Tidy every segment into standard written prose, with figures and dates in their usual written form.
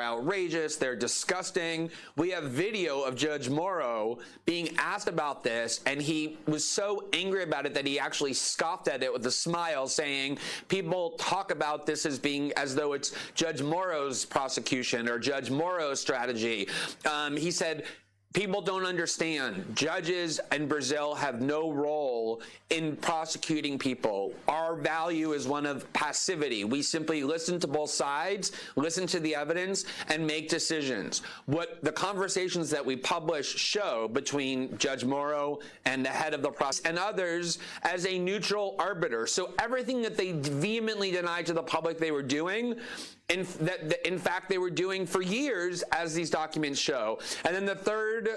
outrageous, they're disgusting. We have video of Judge Morrow being asked about this, and he was so angry about it that he actually scoffed at it with a smile, saying people talk about this as though it's Judge Morrow's prosecution or Judge Morrow's strategy. He said, people don't understand. Judges in Brazil have no role in prosecuting people. Our value is one of passivity. We simply listen to both sides, listen to the evidence, and make decisions. What the conversations that we publish show between Judge Morrow and the head of the process and others as a neutral arbiter. So everything that they vehemently denied to the public they were doing, in fact, they were doing for years, as these documents show. And then the third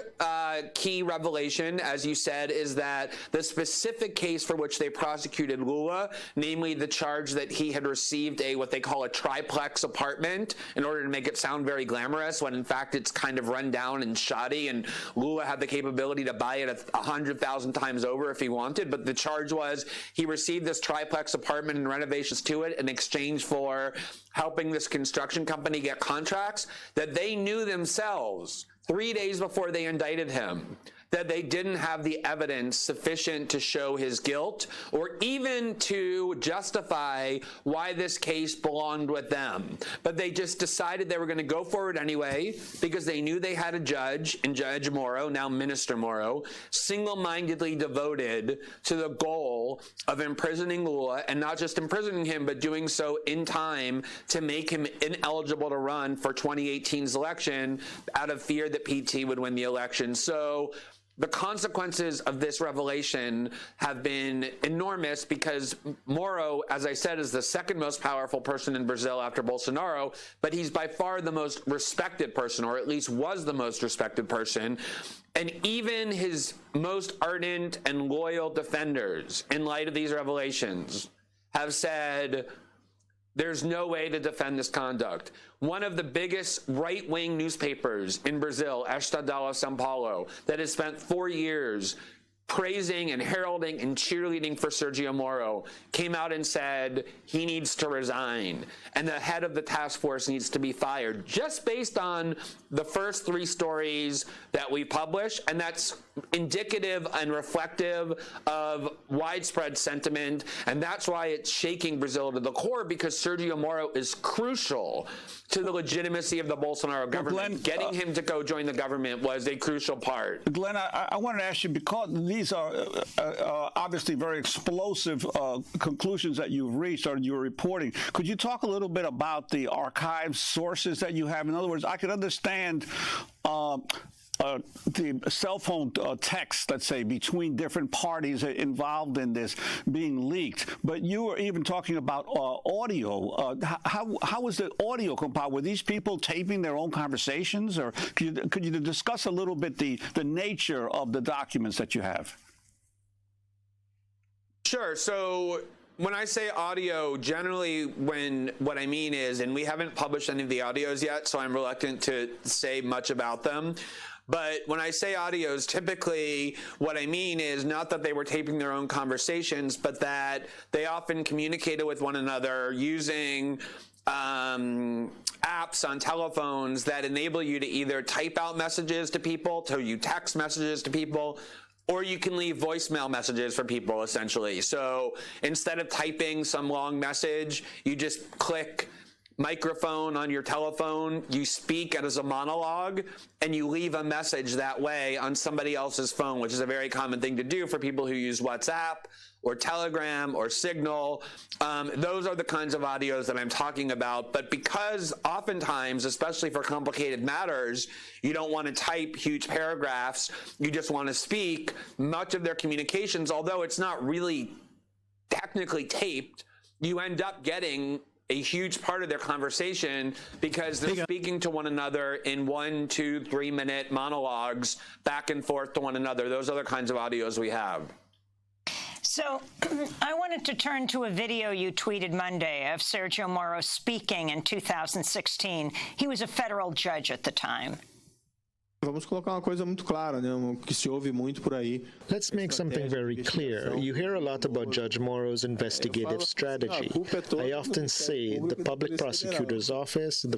key revelation, as you said, is that the specific case for which they prosecuted Lula, namely the charge that he had received what they call a triplex apartment in order to make it sound very glamorous, when in fact it's kind of run down and shoddy, and Lula had the capability to buy it 100,000 times over if he wanted. But the charge was he received this triplex apartment and renovations to it in exchange for helping this construction company get contracts that they knew themselves 3 days before they indicted him that they didn't have the evidence sufficient to show his guilt or even to justify why this case belonged with them. But they just decided they were going to go forward anyway because they knew they had a judge, and Judge Morrow, now Minister Morrow, single-mindedly devoted to the goal of imprisoning Lula, and not just imprisoning him, but doing so in time to make him ineligible to run for 2018's election out of fear that PT would win the election. So the consequences of this revelation have been enormous because Moro, as I said, is the second most powerful person in Brazil after Bolsonaro, but he's by far the most respected person, or at least was the most respected person. And even his most ardent and loyal defenders, in light of these revelations, have said, there's no way to defend this conduct. One of the biggest right-wing newspapers in Brazil, Estadão São Paulo, that has spent 4 years praising and heralding and cheerleading for Sergio Moro, came out and said he needs to resign and the head of the task force needs to be fired, just based on the first 3 stories that we publish. And that's indicative and reflective of widespread sentiment. And that's why it's shaking Brazil to the core, because Sergio Moro is crucial to the legitimacy of the Bolsonaro government. Glenn, getting him to go join the government was a crucial part. Glenn, I wanted to ask you, because these are obviously very explosive conclusions that you've reached or you're reporting, could you talk a little bit about the archive sources that you have? In other words, I could understand the cell phone text, let's say, between different parties involved in this being leaked. But you were even talking about audio. How was the audio compiled? Were these people taping their own conversations? Or could you discuss a little bit the nature of the documents that you have? Sure. So when I say audio, generally what I mean is, and we haven't published any of the audios yet, so I'm reluctant to say much about them. But when I say audios, typically what I mean is not that they were taping their own conversations, but that they often communicated with one another using apps on telephones that enable you to either type out messages to people, to you text messages to people, or you can leave voicemail messages for people, essentially. So instead of typing some long message, you just click microphone on your telephone, you speak it as a monologue, and you leave a message that way on somebody else's phone, which is a very common thing to do for people who use WhatsApp or Telegram or Signal. Those are the kinds of audios that I'm talking about. But because oftentimes, especially for complicated matters, you don't want to type huge paragraphs, you just want to speak, much of their communications, although it's not really technically taped, you end up getting a huge part of their conversation because they're speaking to one another in 1, 2, 3 minute monologues back and forth to one another. Those are the kinds of audios we have. So I wanted to turn to a video you tweeted Monday of Sergio Moro speaking in 2016. He was a federal judge at the time. Vamos colocar uma coisa muito clara, né? Que se ouve muito por aí. Let's make something very clear. You hear a lot about Judge Moro's investigative strategy. I often say the public prosecutor's office, the